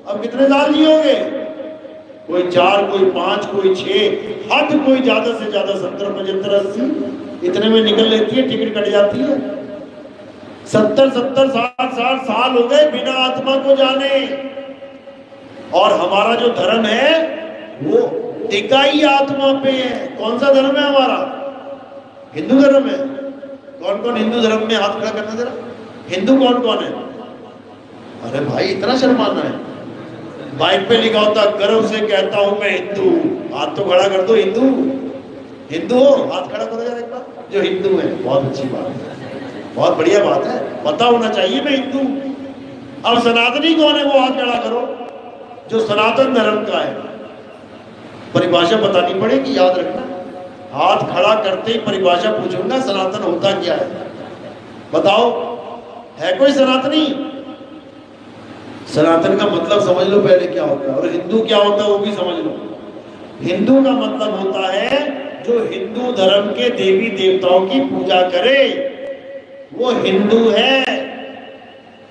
अब कितने साल जियोगे? कोई 4, कोई 5, कोई 6, हद कोई ज्यादा से ज्यादा 70, 75, 80, इतने में निकल लेती है, टिकट कट जाती है। 70, 60 साल हो गए बिना आत्मा को जाने। और हमारा जो धर्म है वो टिका ही आत्मा पे है। कौन सा धर्म है हमारा? हिंदू धर्म है। कौन कौन हिंदू धर्म में हाथ खड़ा करना जरा? हिंदू कौन कौन है? अरे भाई इतना शर्माना है? बाइक पे लिखा होता गर्व से कहता हूं मैं हिंदू। हाथ तो खड़ा कर दो। हिंदू हिंदू हो, हाथ खड़ा करो यार एक बार जो हिंदू है। बहुत अच्छी बात है, बहुत बढ़िया बात है, पता होना चाहिए मैं हिंदू। अब सनातनी कौन है वो हाथ खड़ा करो, जो सनातन धर्म का है। परिभाषा बतानी पड़ेगी, याद रखना। हाथ खड़ा करते ही परिभाषा पूछूंगा, सनातन होता क्या है बताओ। है कोई सनातनी? सनातन का मतलब समझ लो पहले क्या होता है, और हिंदू क्या होता है वो भी समझ लो। हिंदू का मतलब होता है जो हिंदू धर्म के देवी देवताओं की पूजा करे, वो हिंदू है।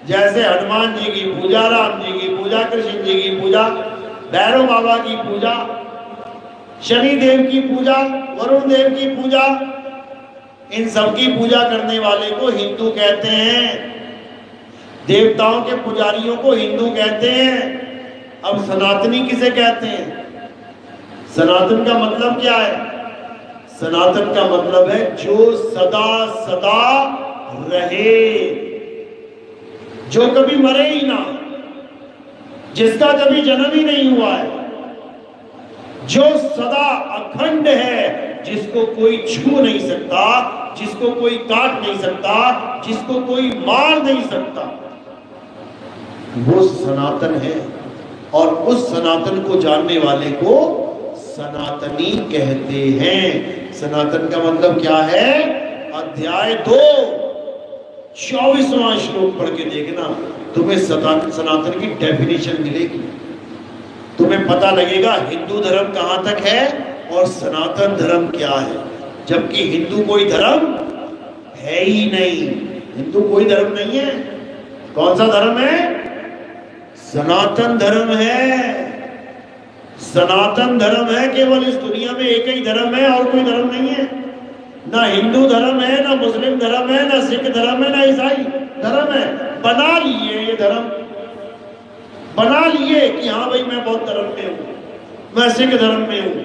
जैसे हनुमान जी की पूजा, राम जी की पूजा, कृष्ण जी की पूजा, भैरव बाबा की पूजा, शनि देव की पूजा, वरुण देव की पूजा, इन सब की पूजा करने वाले को हिंदू कहते हैं। देवताओं के पुजारियों को हिंदू कहते हैं। अब सनातनी किसे कहते हैं? सनातन का मतलब क्या है? सनातन का मतलब है जो सदा सदा रहे, जो कभी मरे ही ना, जिसका कभी जन्म ही नहीं हुआ है, जो सदा अखंड है, जिसको कोई छू नहीं सकता, जिसको कोई काट नहीं सकता, जिसको कोई मार नहीं सकता, वो सनातन है। और उस सनातन को जानने वाले को सनातनी कहते हैं। सनातन का मतलब क्या है? अध्याय 2 24वां श्लोक पढ़ के देखना, तुम्हें सनातन की डेफिनेशन मिलेगी। तुम्हें पता लगेगा हिंदू धर्म कहां तक है और सनातन धर्म क्या है। जबकि हिंदू कोई धर्म है ही नहीं। हिंदू कोई धर्म नहीं है। कौन सा धर्म है? सनातन धर्म है। सनातन धर्म है। केवल इस दुनिया में एक ही धर्म है और कोई धर्म नहीं है। ना हिंदू धर्म है, ना मुस्लिम धर्म है, ना सिख धर्म है, ना ईसाई धर्म है। बना लिए ये धर्म, बना लिए कि हाँ भाई मैं बौद्ध धर्म में हूं, मैं सिख धर्म में हूं,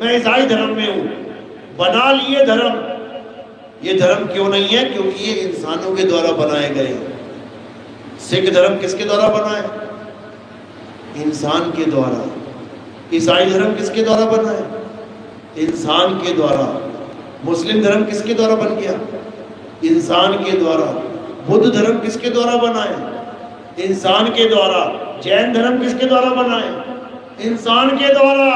मैं ईसाई धर्म में हूं। बना लिए धर्म। ये धर्म क्यों नहीं है? क्योंकि ये इंसानों के द्वारा बनाए गए। सिख धर्म किसके द्वारा बना है? इंसान के द्वारा। ईसाई धर्म किसके द्वारा बना है? इंसान के द्वारा। मुस्लिम धर्म किसके द्वारा बन गया? इंसान के द्वारा। बुद्ध धर्म किसके द्वारा बना है? इंसान के द्वारा। जैन धर्म किसके द्वारा बना है? इंसान के द्वारा।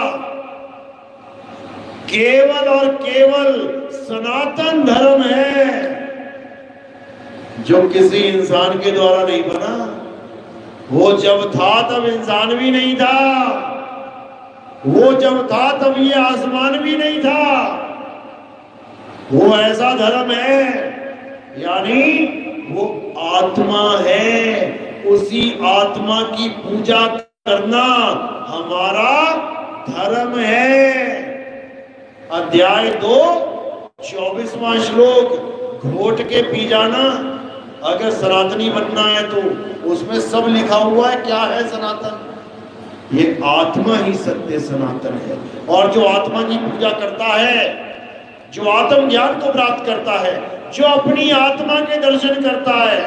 केवल और केवल सनातन धर्म है जो किसी इंसान के द्वारा नहीं बना। वो जब था तब इंसान भी नहीं था, वो जब था तब ये आसमान भी नहीं था। वो ऐसा धर्म है, यानी वो आत्मा है। उसी आत्मा की पूजा करना हमारा धर्म है। अध्याय 2 24वां श्लोक घोट के पी जाना। अगर सनातनी बनना है तो उसमें सब लिखा हुआ है। क्या है सनातन? ये आत्मा ही सत्य सनातन है। और जो आत्मा की पूजा करता है, जो आत्म ज्ञान को प्राप्त करता है, जो अपनी आत्मा के दर्शन करता है,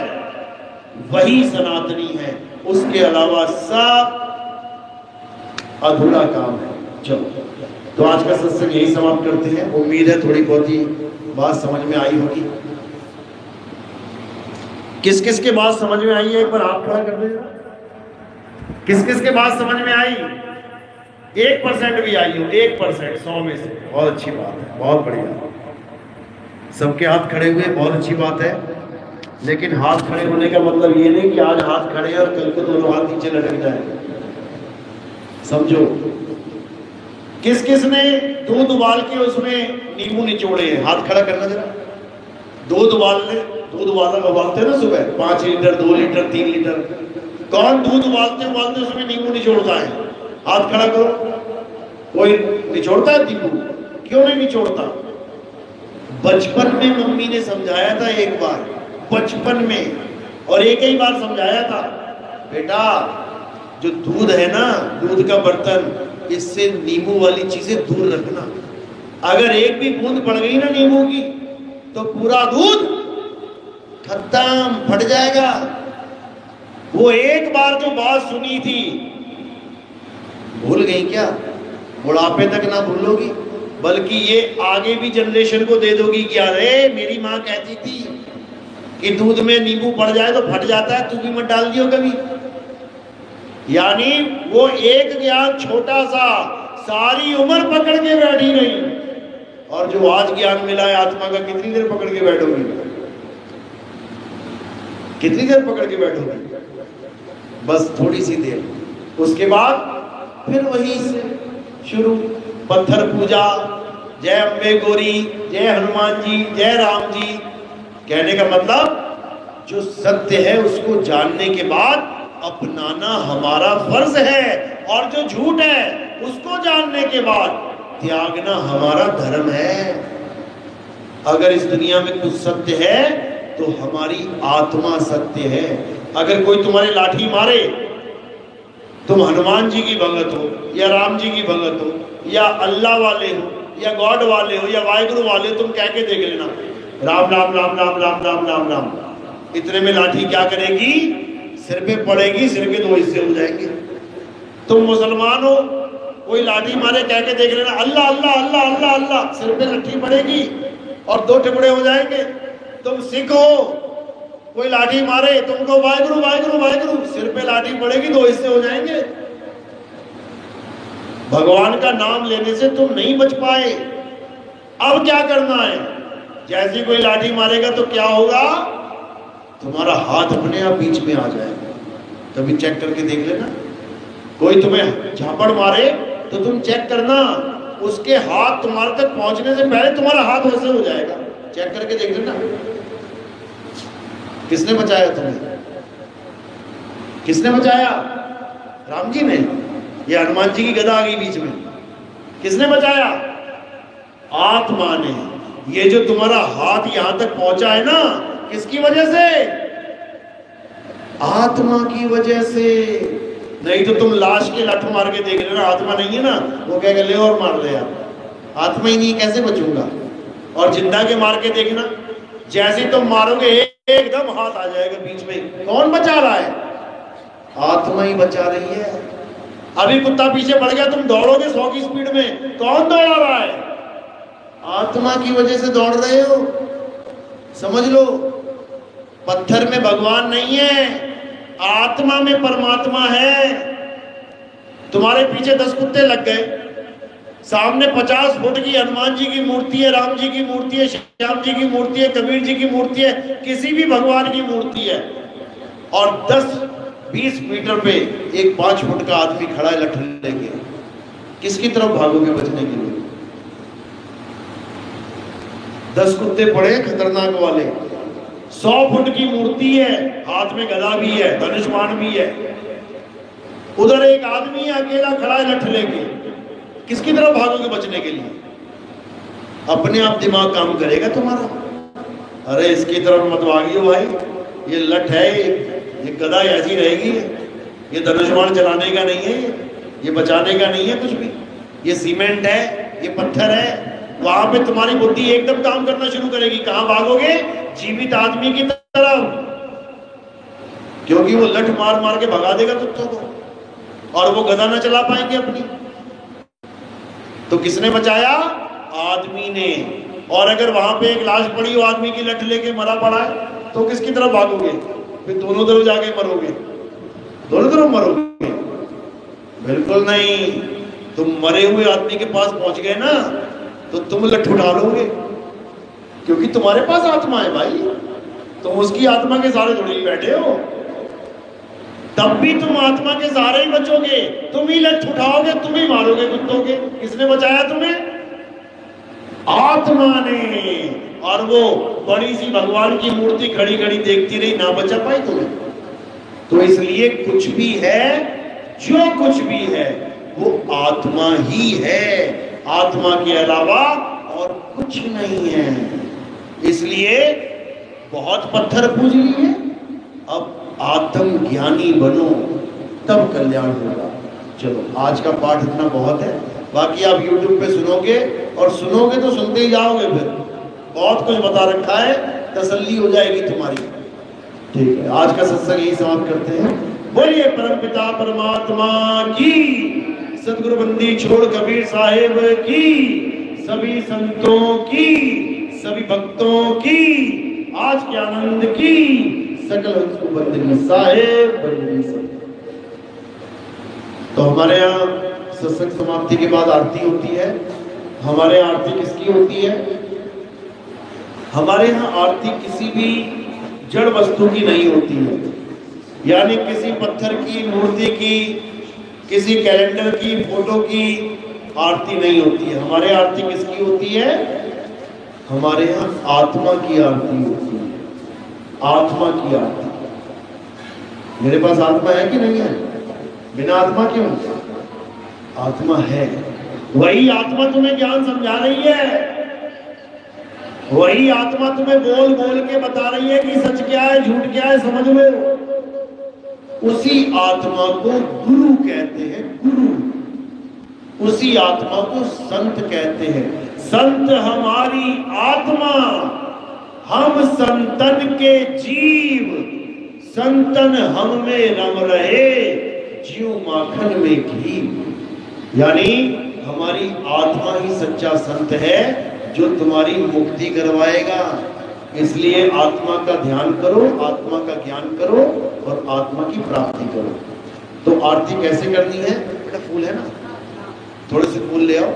वही सनातनी है। उसके अलावा सब अधूरा काम है। चलो, तो आज का सत्संग यही समाप्त करते हैं। उम्मीद है थोड़ी बहुत ही बात समझ में आई होगी। किस किस के बात समझ में आई है एक बार हाथ खड़ा कर दीजिए। किस किस के बात समझ में आई? 1% भी आई हो, 1%, 100 में से, बहुत अच्छी बात है, बहुत बढ़िया। सबके हाथ खड़े हुए, बहुत अच्छी बात है। लेकिन हाथ खड़े होने का मतलब ये नहीं कि आज हाथ खड़े और कल को दोनों हाथ नीचे लटक जाए। समझो, किस किस ने दूध उबाल के उसमें नींबू निचोड़े हैं? हाथ खड़ा करना जरा। दूध उबालते हैं ना सुबह, 5 लीटर, 2 लीटर, 3 लीटर। कौन दूध उबालते उबालते उसमें नींबू निचोड़ता है? हाथ खड़ा करो। कोई निचोड़ता है नींबू? क्यों नहीं निचोड़ता? बचपन में मम्मी ने समझाया था एक बार, बचपन में, और एक ही बार समझाया था, बेटा जो दूध है ना, दूध का बर्तन, इससे नींबू वाली चीजें दूर रखना। अगर एक भी बूंद पड़ गई ना नींबू की तो पूरा दूध खत्म, फट जाएगा। वो एक बार जो बात सुनी थी भूल गई क्या? बुढ़ापे तक ना भूलोगी, बल्कि ये आगे भी जनरेशन को दे दोगी कि अरे मेरी माँ कहती थी कि दूध में नींबू पड़ जाए तो फट जाता है, तू भी मत डाल दियो कभी। यानी वो एक ज्ञान छोटा सा सारी उम्र पकड़ के बैठी नहीं, और जो आज ज्ञान मिला है आत्मा का, कितनी देर पकड़ के बैठोगी? कितनी देर पकड़ के बैठोगी? बस थोड़ी सी देर। उसके बाद फिर वहीं से शुरू, पत्थर पूजा, जय अम्बे गौरी, जय हनुमान जी, जय राम जी। कहने का मतलब जो सत्य है उसको जानने के बाद अपनाना हमारा फर्ज है, और जो झूठ है उसको जानने के बाद त्यागना हमारा धर्म है। अगर इस दुनिया में कुछ सत्य है तो हमारी आत्मा सत्य है। अगर कोई तुम्हारे लाठी मारे, तुम हनुमान जी की भगत हो या राम जी की भगत हो या अल्लाह वाले हो या गॉड वाले हो या वाहिगुरु वाले हो, तुम कह के देख लेना राम राम राम राम राम राम राम राम, इतने में लाठी क्या करेगी? सिर पे पड़ेगी, सिर के 2 हिस्से हो जाएंगे। तुम मुसलमान हो, कोई लाठी मारे कह के देख लेना अल्लाह अल्लाह अल्लाह अल्लाह अल्लाह, सिर पे लाठी पड़ेगी और 2 टुकड़े हो जाएंगे। तुम सिख हो, कोई लाठी मारे तुमको वाहिगुरु वाहिगुरु वाहिगुरु, सिर पे लाठी पड़ेगी, 2 हिस्से हो जाएंगे। भगवान का नाम लेने से तुम नहीं बच पाए। अब क्या करना है? जैसे कोई लाठी मारेगा तो क्या होगा? तुम्हारा हाथ अपने आप बीच में आ जाएगा। कभी चेक करके देख लेना, कोई तुम्हें झापड़ मारे तो तुम चेक करना, उसके हाथ तुम्हारे तक पहुंचने से पहले तुम्हारा हाथ वैसे हो जाएगा। चेक करके देख लेना। किसने बचाया तुम्हें? किसने बचाया? राम जी ने या हनुमान जी की गदा आ गई बीच में? किसने बचाया? आत्मा ने। ये जो तुम्हारा हाथ यहां तक पहुंचा है ना, किसकी वजह से? आत्मा की वजह से। नहीं तो तुम लाश के लठ मार के देख लेना, आत्मा नहीं है ना, वो क्या ले और मार ले यार, आत्मा ही नहीं, कैसे बचूंगा? और जिंदा के मार के देखना, जैसे तुम मारोगे एकदम हाथ आ जाएगा बीच में। कौन बचा रहा है? आत्मा ही बचा रही है। अभी कुत्ता पीछे पड़ गया, तुम दौड़ोगे 100 की स्पीड में, कौन दौड़ा रहा है? आत्मा की वजह से दौड़ रहे हो। समझ लो, पत्थर में भगवान नहीं है, आत्मा में परमात्मा है। तुम्हारे पीछे 10 कुत्ते लग गए, सामने 50 फुट की हनुमान जी की मूर्ति है, राम जी की मूर्ति है, श्याम जी की मूर्ति है, कबीर जी की मूर्ति है, किसी भी भगवान की मूर्ति है, और 10-20 मीटर पे एक 5 फुट का आदमी खड़ा है लठ लेके। किसकी तरफ भागोगे बचने के लिए? 10 कुत्ते पड़े खतरनाक वाले, 100 फुट की मूर्ति है, हाथ में गदा भी है, धनुष्मान भी है, उधर एक आदमी है अकेला खड़ा है लठ लेके। किसकी तरफ भागोगे बचने के लिए? अपने आप दिमाग काम करेगा तुम्हारा। अरे इसकी तरफ मत भागियो भाई, ये लठ है, ये गदा ऐसी रहेगी, ये धनुष्मान चलाने का नहीं है, ये बचाने का नहीं है कुछ भी। ये सीमेंट है, ये पत्थर है। वहां पे तुम्हारी बुद्धि एकदम काम करना शुरू करेगी। कहां भागोगे? जीवित आदमी की तरफ, क्योंकि वो लठ मार मार के भगा देगा कुत्तों को, और वो गदा ना चला पाएंगे अपनी। तो किसने बचाया? आदमी ने। और अगर वहां पे एक लाश पड़ी हो, आदमी की लठ लेके मरा पड़ा है, तो किसकी तरफ भागोगे? फिर दोनों तरफ जाके मरोगे, दोनों तरफ मरोगे? बिल्कुल नहीं। तुम मरे हुए आदमी के पास पहुंच गए ना, तो तुम लठ उठा लोगे, क्योंकि तुम्हारे पास आत्मा है भाई, तुम उसकी आत्मा के सहारे थोड़ी बैठे हो। तब भी तुम आत्मा के सहारे ही बचोगे, तुम ही लठ उठाओगे, तुम ही मारोगे कुत्तों के। किसने बचाया तुम्हें? आत्मा ने। और वो बड़ी सी भगवान की मूर्ति खड़ी खड़ी देखती रही, ना बचा पाई तुम्हें। तो इसलिए कुछ भी है, जो कुछ भी है वो आत्मा ही है, आत्मा के अलावा और कुछ नहीं है। इसलिए बहुत पत्थर पूज लिए, अब आत्म ज्ञानी बनो, तब कल्याण होगा। चलो आज का पाठ इतना बहुत है, बाकी आप YouTube पे सुनोगे और सुनोगे तो सुनते ही जाओगे, फिर बहुत कुछ बता रखा है, तसल्ली हो जाएगी तुम्हारी। ठीक है, आज का सत्संग यही समाप्त करते हैं। बोलिए परमपिता परमात्मा की, सदगुरु बंदी छोड़ कबीर साहेब की, सभी संतों की, सभी भक्तों की, आज के आनंद की, सकल हंसों बंदगी साहेब बंदगी सब। तो हमारे यहाँ सत्संग समाप्ति के बाद आरती होती है। हमारे यहाँ आरती किसकी होती है? हमारे यहाँ आरती किसी भी जड़ वस्तु की नहीं होती है, यानी किसी पत्थर की, मूर्ति की, किसी कैलेंडर की, फोटो की आरती नहीं होती है। हमारे आरती किसकी होती है? हमारे यहाँ आत्मा की आरती होती है, आत्मा की आरती। मेरे पास आत्मा है कि नहीं है? बिना आत्मा क्यों? आत्मा है, वही आत्मा तुम्हें ज्ञान समझा रही है, वही आत्मा तुम्हें बोल बोल के बता रही है कि सच क्या है, झूठ क्या है, समझ लो। उसी आत्मा को गुरु कहते हैं, गुरु। उसी आत्मा को संत कहते हैं। संत हमारी आत्मा, हम संतन के जीव, संतन हम में रम रहे, जीव माखन में घी। यानी हमारी आत्मा ही सच्चा संत है जो तुम्हारी मुक्ति करवाएगा। इसलिए आत्मा का ध्यान करो, आत्मा का ज्ञान करो और आत्मा की प्राप्ति करो। तो आरती कैसे करनी है? बेटा फूल है ना, थोड़े से फूल ले आओ।